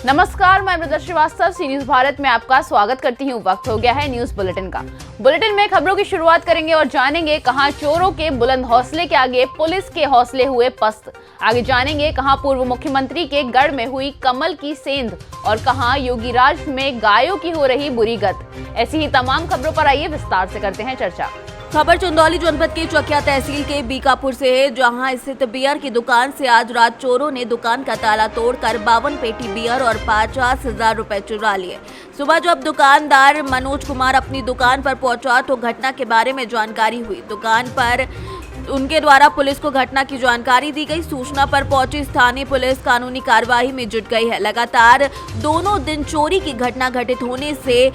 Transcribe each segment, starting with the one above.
नमस्कार, मैं मृदा श्रीवास्तव सी न्यूज भारत में आपका स्वागत करती हूँ। वक्त हो गया है न्यूज बुलेटिन का। बुलेटिन में खबरों की शुरुआत करेंगे और जानेंगे कहां चोरों के बुलंद हौसले के आगे पुलिस के हौसले हुए पस्त। आगे जानेंगे कहां पूर्व मुख्यमंत्री के गढ़ में हुई कमल की सेंध और कहां योगीराज में गायों की हो रही बुरी गत। ऐसी ही तमाम खबरों पर आइए विस्तार से करते हैं चर्चा। खबर चंदौली जनपद के चकिया तहसील के बीकापुर से है, जहां स्थित बियर की दुकान से आज रात चोरों ने दुकान का ताला तोड़कर 52 पेटी बियर और 50,000 रुपए चुरा लिए। सुबह जब दुकानदार मनोज कुमार अपनी दुकान पर पहुंचा तो घटना के बारे में जानकारी हुई। दुकान पर उनके द्वारा पुलिस को घटना की जानकारी दी गई। सूचना पर पहुंची स्थानीय पुलिस कानूनी कार्रवाई में जुट गई है। लगातार दोनों दिन चोरी की घटना घटित होने से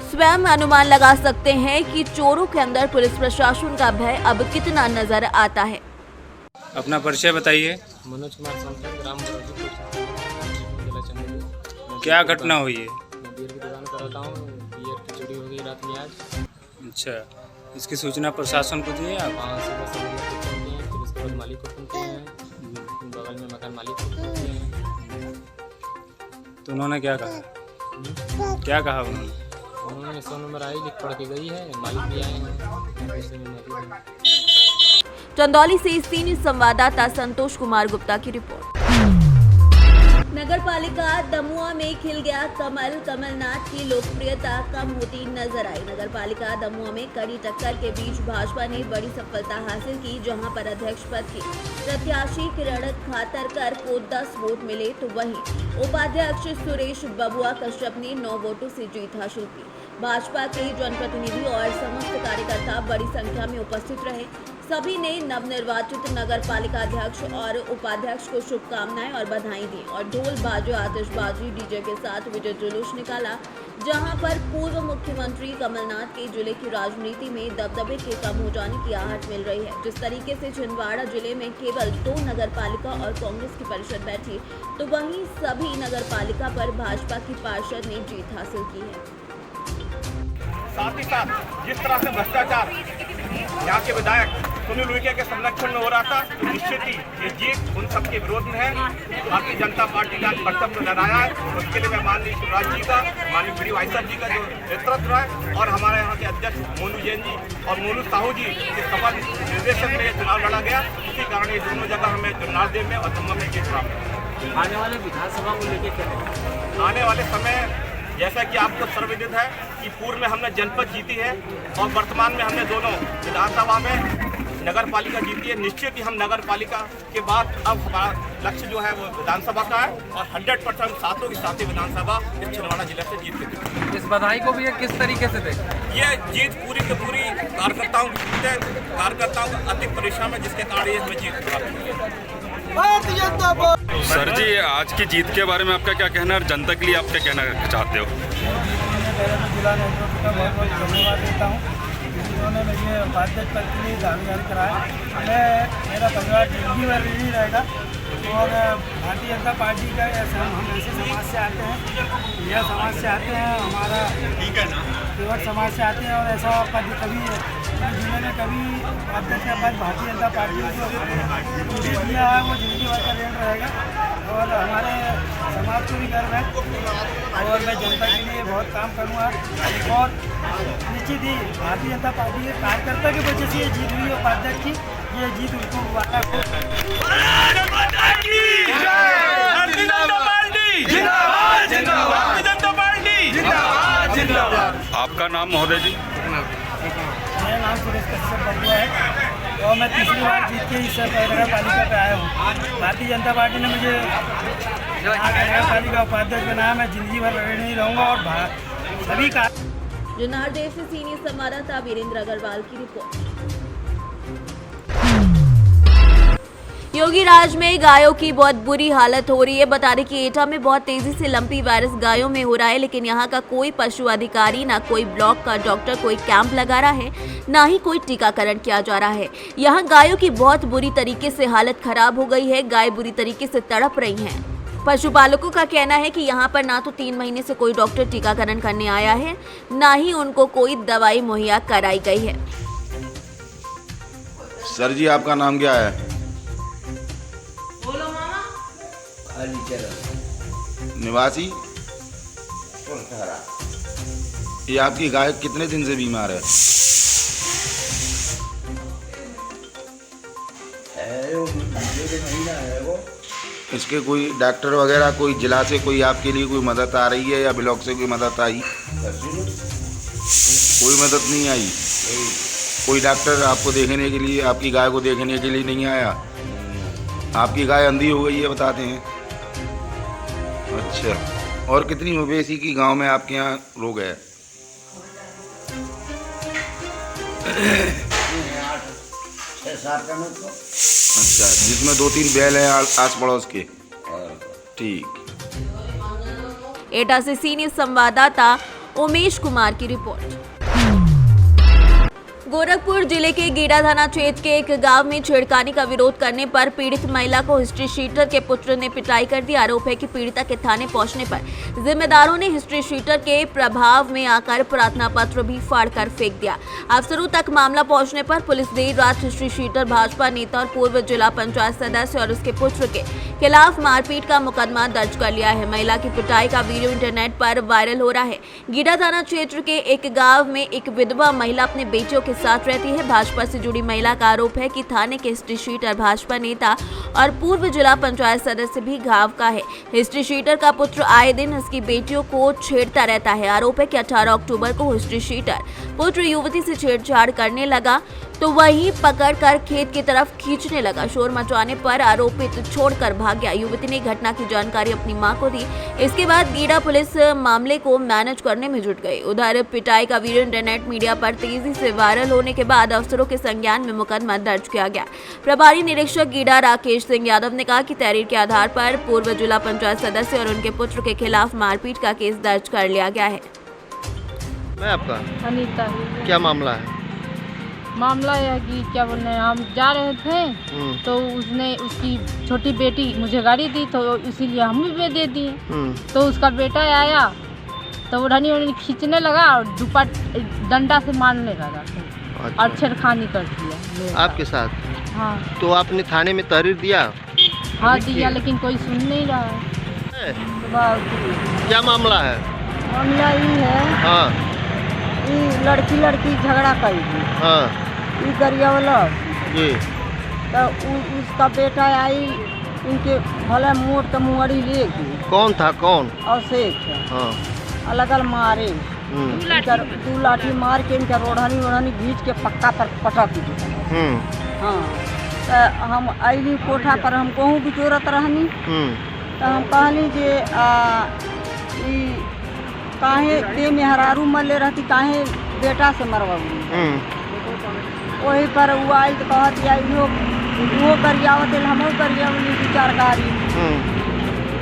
स्वयं अनुमान लगा सकते हैं कि चोरों के अंदर पुलिस प्रशासन का भय अब कितना नजर आता है। अपना परिचय बताइए। मनोज कुमार संतन, ग्राम जिला चंदौली। क्या घटना हुई है? मैं बियर की दुकान पर रहता हूँ। बियर की चोरी हो गई रात में आज। अच्छा, इसकी सूचना प्रशासन को दी आप? वहाँ से 10 लोगों को फोन किए हैं, फिर उसके बाद मालिक को फोन किए हैं, बगल में मकान मालिक को फोन किए हैं। तो उन्होंने क्या कहा? क्या कहा उन्होंने? उन्होंने 100 नंबर आई, लिख पढ़ के गई है, मालिक भी आए हैं, दूसरे में मौजूद हैं। चंदौली से सी न्यूज संवाददाता संतोष कुमार गुप्ता की रिपोर्ट। नगर पालिका दमुआ में खिल गया कमल। कमलनाथ की लोकप्रियता कम होती नजर आई। नगर पालिका दमुआ में कड़ी टक्कर के बीच भाजपा ने बड़ी सफलता हासिल की, जहां पर अध्यक्ष पद की प्रत्याशी किरण खातरकर को 10 वोट मिले तो वहीं उपाध्यक्ष सुरेश बबुआ कश्यप ने 9 वोटों से जीत हासिल की। भाजपा के जनप्रतिनिधि और समस्त कार्यकर्ता बड़ी संख्या में उपस्थित रहे। सभी ने नवनिर्वाचित नगर पालिका अध्यक्ष और उपाध्यक्ष को शुभकामनाएं और बधाई दी और ढोल बाजे आतिशबाजी डीजे के साथ विजय जुलूस निकाला, जहां पर पूर्व मुख्यमंत्री कमलनाथ के जिले की राजनीति में दबदबे के कम हो जाने की आहट मिल रही है। जिस तरीके से छिंदवाड़ा जिले में केवल 2 नगर पालिका और कांग्रेस की परिषद बैठी, तो वहीं सभी नगर पालिका पर भाजपा की पार्षद ने जीत हासिल की है। साथ ही साथ जिस तरह से भ्रष्टाचार यहाँ के विधायक सुनील उइके के संरक्षण में हो रहा था, तो निश्चित ही ये जीत उन सबके विरोध में है। भारतीय जनता पार्टी का कर्तव्य लहराया है, उसके लिए मैं माननीय शिवराज जी का, माननीय बड़ी भाई साहब जी का जो नेतृत्व है और हमारे यहाँ के अध्यक्ष मोनू जैन जी और मोनू साहू जी के सफल निर्देशन में ये चुनाव लड़ा गया। इसी कारण ये दोनों जगह हमें जुन्नारदेव में और दमुआ में जीत प्राप्त है। आने वाले विधानसभा को लेकर क्या है? आने वाले समय जैसा कि आपको सर्वविदित है कि पूर्व में हमने जनपद जीती है और वर्तमान में हमने दोनों विधानसभा में नगर पालिका जीती है। निश्चित ही हम नगर पालिका के बाद अब हमारा लक्ष्य जो है वो विधानसभा का है और 100% सातों की सातों विधानसभा इस छिंदवाड़ा जिले से जीत के। इस बधाई को भी किस तरीके से देखें? ये जीत पूरी की पूरी कार्यकर्ताओं की जीत है, कार्यकर्ताओं का अति परिश्रम है, जिसके कारण ये हमें जीत प्राप्त हुई है। सर जी, आज की जीत के बारे में आपका क्या कहना है और जनता के लिए आप क्या कहना चाहते हो? पहले तो जिला नेतृत्व का बहुत बहुत धन्यवाद देता हूँ, जिन्होंने मुझे उपाध्यक्ष पद के लिए दावेदारी कराया। मेरा परिवार जिंदगी भर नहीं रहेगा और भारतीय जनता पार्टी का हम ऐसे समाज से आते हैं, यह समाज से आते हैं, हमारा केवट समाज से आते हैं और ऐसा पद कभी जिन्होंने कभी अध्यक्ष का पद भारतीय जनता पार्टी को मुझे दिया है वो जिंदगी भर का ऋण रहेगा और हमारे समाज को भी गर्व है और मैं जनता के लिए बहुत काम करूँगा। और निश्चित ही भारतीय जनता पार्टी के कार्यकर्ता की वजह से ये जीत हुई है। उपाध्यक्ष की ये जीत उनको मुबारक हो। आपका नाम महोदय जी? मेरा नाम सुरेश कश्यप बबुआ है और मैं तीसरी बार जीत के इस नगर पालिका पे आया हूँ। भारतीय जनता पार्टी ने मुझे नगर पालिका उपाध्यक्ष बनाया। मैं जिंदगी भर लड़े नहीं रहूँगा और सभी का। जुन्नारदेव से सीनियर संवाददाता वीरेंद्र अग्रवाल की रिपोर्ट। योगीराज में गायों की बहुत बुरी हालत हो रही है। बता दें कि एटा में बहुत तेजी से लंपी वायरस गायों में हो रहा है, लेकिन यहाँ का कोई पशु अधिकारी, ना कोई ब्लॉक का डॉक्टर कोई कैंप लगा रहा है, ना ही कोई टीकाकरण किया जा रहा है। यहाँ गायों की बहुत बुरी तरीके से हालत खराब हो गई है। गाय बुरी तरीके से तड़प रही हैं। पशुपालकों का कहना है कि यहाँ पर ना तो 3 महीने से कोई डॉक्टर टीकाकरण करने आया है, ना ही उनको कोई दवाई मुहैया कराई गई है। सर जी, आपका नाम क्या है? निवासी। ये आपकी गाय कितने दिन से बीमार है? इसके कोई डॉक्टर वगैरह कोई जिला से कोई आपके लिए कोई मदद आ रही है या ब्लॉक से कोई मदद आई? कोई मदद नहीं आई। कोई डॉक्टर आपको देखने के लिए, आपकी गाय को देखने के लिए नहीं आया? आपकी गाय अंधी हो गई है बताते हैं। अच्छा, और कितनी मवेशी की गांव में आपके यहाँ रोग है? 6-7 का तो। अच्छा, जिसमें 2-3 बैल हैं आस पड़ोस के। ठीक। एटा से सीनियर संवाददाता उमेश कुमार की रिपोर्ट। गोरखपुर जिले के गीडा थाना क्षेत्र के एक गांव में छेड़खानी का विरोध करने पर पीड़ित महिला को हिस्ट्री शीटर के पुत्र ने पिटाई कर दी। आरोप है कि पीड़िता के थाने पहुंचने पर जिम्मेदारों ने हिस्ट्री शीटर के प्रभाव में आकर प्रार्थना पत्र भी फाड़कर फेंक दिया। अफसरों तक मामला पहुंचने पर पुलिस देर रात हिस्ट्री शीटर भाजपा नेता और पूर्व जिला पंचायत सदस्य और उसके पुत्र के खिलाफ मारपीट का मुकदमा दर्ज कर लिया है। महिला की पिटाई का वीडियो इंटरनेट पर वायरल हो रहा है। गीडा थाना क्षेत्र के एक गाँव में एक विधवा महिला अपने बेटियों के साथ रहती है। भाजपा से जुड़ी महिला का आरोप है कि थाने के हिस्ट्री शीटर भाजपा नेता और पूर्व जिला पंचायत सदस्य भी गांव का है। हिस्ट्री शीटर का पुत्र आए दिन उसकी बेटियों को छेड़ता रहता है। आरोप है कि 18 अक्टूबर को हिस्ट्री शीटर पुत्र युवती से छेड़छाड़ करने लगा तो वहीं पकड़कर खेत की तरफ खींचने लगा। शोर मचाने पर आरोपित छोड़कर भाग गया। युवती ने घटना की जानकारी अपनी मां को दी। इसके बाद गीडा पुलिस मामले को मैनेज करने में जुट गई। उधर पिटाई का वीडियो इंटरनेट मीडिया पर तेजी से वायरल होने के बाद अफसरों के संज्ञान में मुकदमा दर्ज किया गया। प्रभारी निरीक्षक गीडा राकेश सिंह यादव ने कहा कि तहरीर के आधार पर पूर्व जिला पंचायत सदस्य और उनके पुत्र के खिलाफ मारपीट का केस दर्ज कर लिया गया है। मैं आपका अनीता। क्या मामला है? मामला यह है कि क्या बोलते हैं, हम जा रहे थे तो उसने उसकी छोटी बेटी मुझे गाड़ी दी तो इसीलिए हम भी दे दिए। तो उसका बेटा आया तो उड़नी खींचने लगा और डंडा से मारने लगा। अच्छा। और छेड़खानी कर दिया आपके साथ? हाँ। तो आपने थाने में तहरीर दिया? हाँ दिया, लेकिन कोई सुन नहीं रहा है। क्या मामला है? मामला ये है, हाँ, लड़की झगड़ा करी थी। हाँ गरिया वाला जी। तो उसका बेटा आई, इनके भले मोट तो मुहरी ले गई। कौन था? कौन? और शेख। हाँ। अलग अलग मारे, 2 लाठी मार के इनका रोढ़नी घींच के पक्का पर पटक दी। हाँ, तो हम अली कोठा पर हम कहूँ भी जोरत रहनी। तो हम कहनी जे काहे दे में हरारू मरले रहती, काहे बेटा से मरवाऊ। वही पर वो आई तो कहती आई वो करियावत हम करियावली 2-4 गाड़ी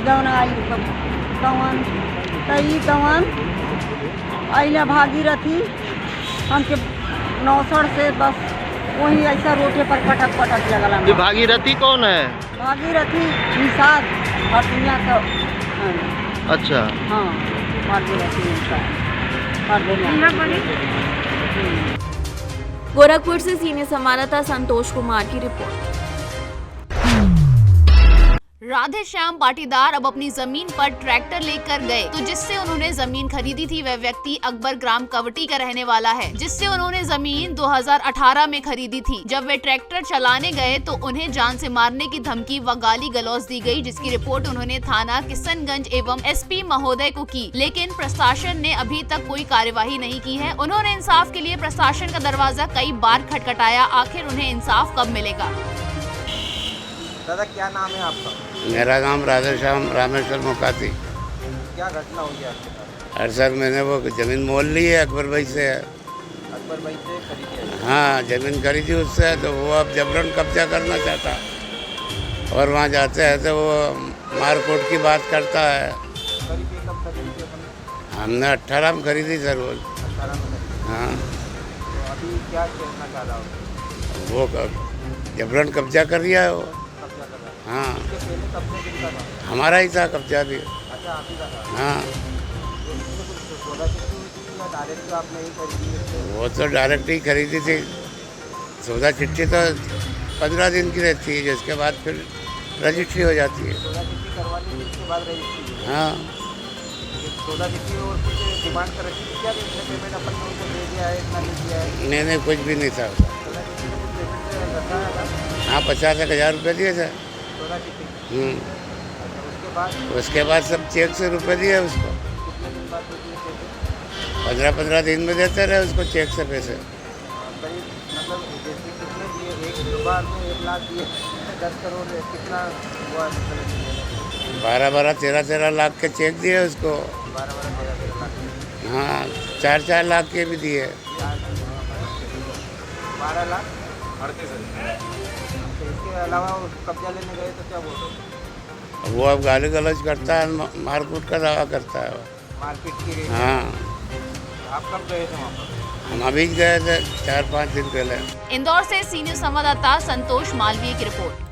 जौन आई कवन तई कवन अला भागीरथी हमके नौसड़ से बस वही ऐसा रोटे पर पटक लगला। ये भागीरथी कौन है? भागीरथी निषाद हटिया का। अच्छा। हाँ, गोरखपुर से सीनियर संवाददाता संतोष कुमार की रिपोर्ट। राधे श्याम पाटीदार अब अपनी जमीन पर ट्रैक्टर लेकर गए तो जिससे उन्होंने जमीन खरीदी थी वह व्यक्ति अकबर ग्राम कवटी का रहने वाला है, जिससे उन्होंने जमीन 2018 में खरीदी थी। जब वे ट्रैक्टर चलाने गए तो उन्हें जान से मारने की धमकी व गाली गलौज दी गई, जिसकी रिपोर्ट उन्होंने थाना किशनगंज एवं एसपी महोदय को की, लेकिन प्रशासन ने अभी तक कोई कार्यवाही नहीं की है। उन्होंने इंसाफ के लिए प्रशासन का दरवाजा कई बार खटखटाया, आखिर उन्हें इंसाफ कब मिलेगा? दादा क्या नाम है आपका? मेरा नाम राधे श्याम रामेश्वर मुकाती। क्या घटना हुई है आपके साथ? हर सर मैंने वो ज़मीन मोल ली है अकबर भाई से। अकबर भाई से खरीदी है? हाँ, ज़मीन खरीदी उससे, तो वो अब जबरन कब्जा करना चाहता और वहाँ जाते हैं तो वो मारकूट की बात करता है। खरीदी कब खरीदी थी? हमने 18 में खरीदी सर वो। 18 में खरीदी? हाँ। तो अभी क्या कहना चाह रहा हो? वो जबरन कब्जा कर लिया है वो। कब्जा कर रहा है? हाँ। इसके पहले कब्जा किसका था? हमारा ही था कब्जा भी। अच्छा, आप ही का था? हाँ। तो इसमें कुछ सौदा चिट्ठी हुई थी या डायरेक्ट आपने ही खरीदी? वो तो डायरेक्ट ही खरीदी थी। सौदा चिट्ठी तो 15 दिन की रहती है, जिसके बाद फिर रजिस्ट्री हो जाती है। 14 चिट्ठी करवा ली थी, उसके बाद रजिस्ट्री। हाँ 14 चिट्ठी और कुछ डिमांड कर रखी थी क्या? पेमेंट अपन ने उनको दे दिया है, इतना नहीं दिया है? नहीं कुछ भी नहीं था। 14 चिट्ठी में कुछ पेमेंट रखा था? हाँ 50,000 रुपये दिए थे। 14 चिट्ठी। उसके बाद सब चेक से रुपये दिए उसको। कितने दिन बाद दे दिए थे? 15 दिन में देते रहे उसको चेक से पैसे। करीब मतलब जैसे कितने दिए? एक बार में 1 लाख दिए, 10 करोड़ कितना हुआ? 12 13 लाख के चेक दिए उसको। 12 13 लाख। हाँ 4 लाख के भी दिए। 12 लाख 38,000। इसके अलावा कब्जा लेने गए तो क्या बोल रहे? वो अब गाली गलौज करता है, मारकूट का दावा करता है। मारपीट की? हाँ आप कब गए थे वहाँ पर? हम अभी गए थे 4-5 दिन पहले। इंदौर से सीनियर संवाददाता संतोष मालवीय की रिपोर्ट।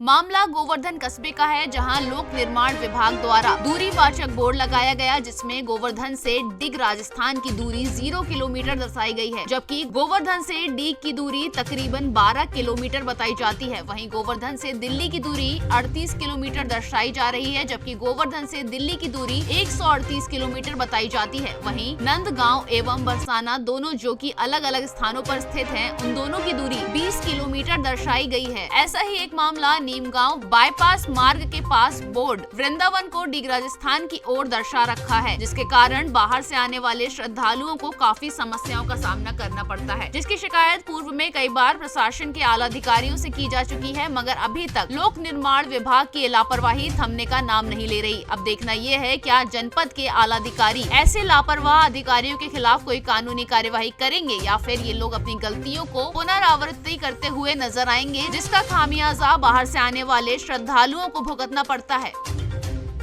मामला गोवर्धन कस्बे का है, जहां लोक निर्माण विभाग द्वारा दूरीवाचक बोर्ड लगाया गया, जिसमें गोवर्धन से डिग राजस्थान की दूरी 0 किलोमीटर दर्शाई गई है, जबकि गोवर्धन से डिग की दूरी तकरीबन 12 किलोमीटर बताई जाती है। वहीं गोवर्धन से दिल्ली की दूरी 38 किलोमीटर दर्शाई जा रही है, जबकि गोवर्धन से दिल्ली की दूरी 138 किलोमीटर बताई जाती है। वहीं नंदगांव एवं बरसाना दोनों, जो कि अलग अलग स्थानों पर स्थित हैं, उन दोनों की दूरी 20 किलोमीटर दर्शाई गई है। ऐसा ही एक मामला नीमगांव बाईपास मार्ग के पास बोर्ड वृंदावन को डिग राजस्थान की ओर दर्शा रखा है, जिसके कारण बाहर से आने वाले श्रद्धालुओं को काफी समस्याओं का सामना करना पड़ता है, जिसकी शिकायत पूर्व में कई बार प्रशासन के आला अधिकारियों से की जा चुकी है, मगर अभी तक लोक निर्माण विभाग की लापरवाही थमने का नाम नहीं ले रही। अब देखना ये है क्या जनपद के आला अधिकारी ऐसे लापरवाह अधिकारियों के खिलाफ कोई कानूनी कार्यवाही करेंगे, या फिर ये लोग अपनी गलतियों को पुनरावृत्ति करते हुए नजर आएंगे, जिसका खामियाजा बाहर से आने वाले श्रद्धालुओं को भुगतना पड़ता है।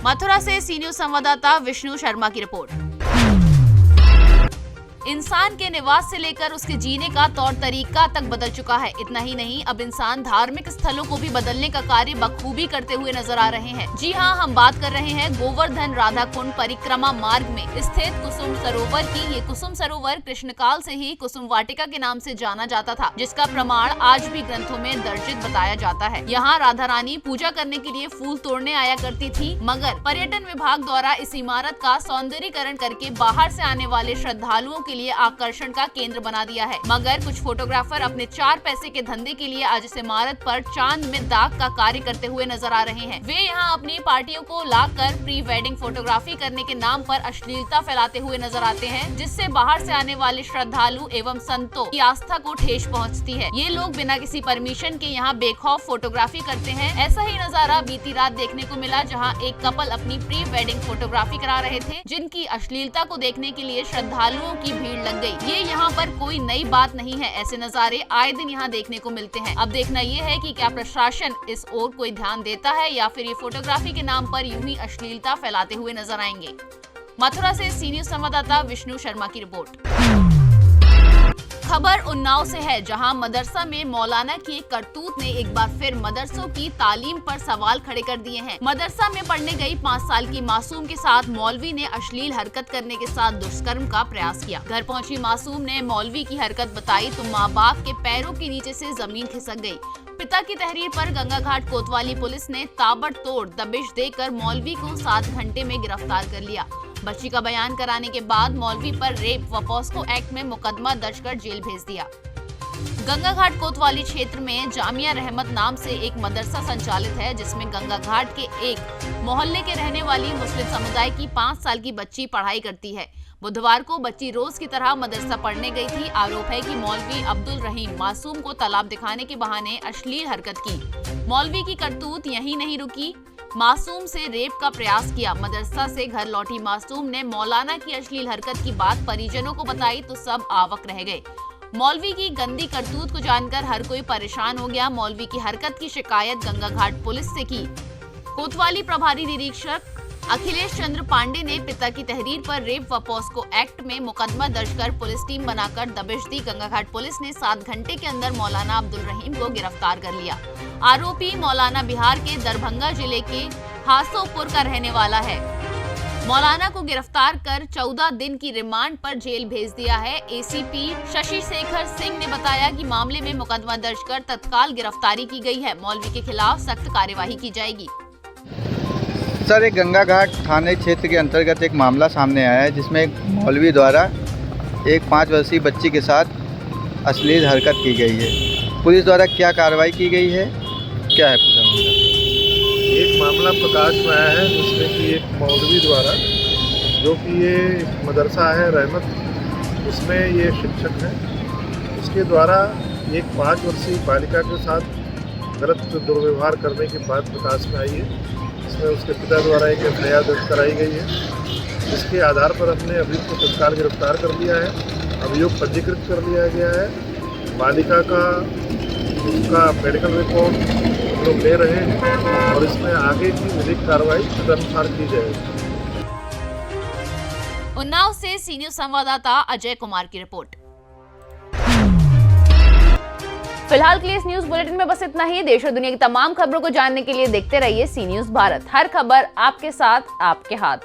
मथुरा से सीनियर संवाददाता विष्णु शर्मा की रिपोर्ट। इंसान के निवास से लेकर उसके जीने का तौर तरीका तक बदल चुका है। इतना ही नहीं, अब इंसान धार्मिक स्थलों को भी बदलने का कार्य बखूबी करते हुए नजर आ रहे हैं। जी हां, हम बात कर रहे हैं गोवर्धन राधा कुंड परिक्रमा मार्ग में स्थित कुसुम सरोवर की। ये कुसुम सरोवर कृष्णकाल से ही कुसुम वाटिका के नाम से जाना जाता था, जिसका प्रमाण आज भी ग्रंथों में दर्जित बताया जाता है। यहाँ राधा रानी पूजा करने के लिए फूल तोड़ने आया करती थी, मगर पर्यटन विभाग द्वारा इस इमारत का सौंदर्यीकरण करके बाहर से आने वाले श्रद्धालुओं के लिए आकर्षण का केंद्र बना दिया है। मगर कुछ फोटोग्राफर अपने 4 पैसे के धंधे के लिए आज इस इमारत पर चांद में दाग का कार्य करते हुए नजर आ रहे हैं। वे यहाँ अपनी पार्टियों को लाकर प्री वेडिंग फोटोग्राफी करने के नाम पर अश्लीलता फैलाते हुए नजर आते हैं, जिससे बाहर से आने वाले श्रद्धालु एवं संतों की आस्था को ठेस पहुँचती है। ये लोग बिना किसी परमिशन के यहाँ बेखौफ फोटोग्राफी करते हैं। ऐसा ही नजारा बीती रात देखने को मिला, जहाँ एक कपल अपनी प्री वेडिंग फोटोग्राफी करा रहे थे, जिनकी अश्लीलता को देखने के लिए श्रद्धालुओं की भीड़ लग गई। ये यहाँ पर कोई नई बात नहीं है, ऐसे नजारे आए दिन यहाँ देखने को मिलते हैं। अब देखना ये है कि क्या प्रशासन इस ओर कोई ध्यान देता है, या फिर ये फोटोग्राफी के नाम पर यूं ही अश्लीलता फैलाते हुए नजर आएंगे। मथुरा से सीनियर संवाददाता विष्णु शर्मा की रिपोर्ट। खबर उन्नाव से है, जहां मदरसा में मौलाना की एक करतूत ने एक बार फिर मदरसों की तालीम पर सवाल खड़े कर दिए हैं। मदरसा में पढ़ने गई 5 साल की मासूम के साथ मौलवी ने अश्लील हरकत करने के साथ दुष्कर्म का प्रयास किया। घर पहुंची मासूम ने मौलवी की हरकत बताई तो माँ बाप के पैरों के नीचे से जमीन खिसक गई। पिता की तहरीर पर गंगा घाट कोतवाली पुलिस ने ताबड़तोड़ दबिश देकर मौलवी को 7 घंटे में गिरफ्तार कर लिया। बच्ची का बयान कराने के बाद मौलवी पर रेप व पॉस्को एक्ट में मुकदमा दर्ज कर जेल भेज दिया। गंगा घाट कोतवाली क्षेत्र में जामिया रहमत नाम से एक मदरसा संचालित है, जिसमें गंगा घाट के एक मोहल्ले के रहने वाली मुस्लिम समुदाय की 5 साल की बच्ची पढ़ाई करती है। बुधवार को बच्ची रोज की तरह मदरसा पढ़ने गई थी। आरोप है कि मौलवी अब्दुल रहीम मासूम को तालाब दिखाने के बहाने अश्लील हरकत की। मौलवी की करतूत यहीं नहीं रुकी, मासूम से रेप का प्रयास किया। मदरसा से घर लौटी मासूम ने मौलाना की अश्लील हरकत की बात परिजनों को बताई तो सब आवाक रह गए। मौलवी की गंदी करतूत को जानकर हर कोई परेशान हो गया। मौलवी की हरकत की शिकायत गंगा घाट पुलिस से की। कोतवाली प्रभारी निरीक्षक अखिलेश चंद्र पांडे ने पिता की तहरीर पर रेप व पॉस्को एक्ट में मुकदमा दर्ज कर पुलिस टीम बनाकर दबिश दी। गंगा घाट पुलिस ने 7 घंटे के अंदर मौलाना अब्दुल रहीम को गिरफ्तार कर लिया। आरोपी मौलाना बिहार के दरभंगा जिले के हासोपुर का रहने वाला है। मौलाना को गिरफ्तार कर 14 दिन की रिमांड पर जेल भेज दिया है। एसीपी शशि शेखर सिंह ने बताया कि मामले में मुकदमा दर्ज कर तत्काल गिरफ्तारी की गई है। मौलवी के खिलाफ सख्त कार्यवाही की जाएगी। सर, एक गंगा घाट थाने क्षेत्र के अंतर्गत एक मामला सामने आया है जिसमें एक मौलवी द्वारा एक 5 वर्षीय बच्ची के साथ अश्लील हरकत की गई है। पुलिस द्वारा क्या कार्रवाई की गई है, क्या है पूरा मामला? एक मामला प्रकाश में आया है जिसमें कि एक मौलवी द्वारा, जो कि ये मदरसा है रहमत, उसमें ये शिक्षक हैं, उसके द्वारा एक 5 वर्षीय बालिका के साथ गलत दुर्व्यवहार करने की बात प्रकाश में आई है। इसमें उसके पिता द्वारा एक एफआईआर दर्ज कराई गई है, जिसके आधार पर हमने अभियुक्त को तत्काल गिरफ्तार कर लिया है। अभियोग पंजीकृत कर लिया गया है। बालिका का उसका मेडिकल रिपोर्ट हम लोग ले रहे हैं और इसमें आगे की विधिक कार्रवाई तदनुसार की जाएगी। उन्नाव से सी न्यूज संवाददाता अजय कुमार की रिपोर्ट। फिलहाल के लिए इस न्यूज बुलेटिन में बस इतना ही। देश और दुनिया की तमाम खबरों को जानने के लिए देखते रहिए सी न्यूज भारत। हर खबर आपके साथ, आपके हाथ।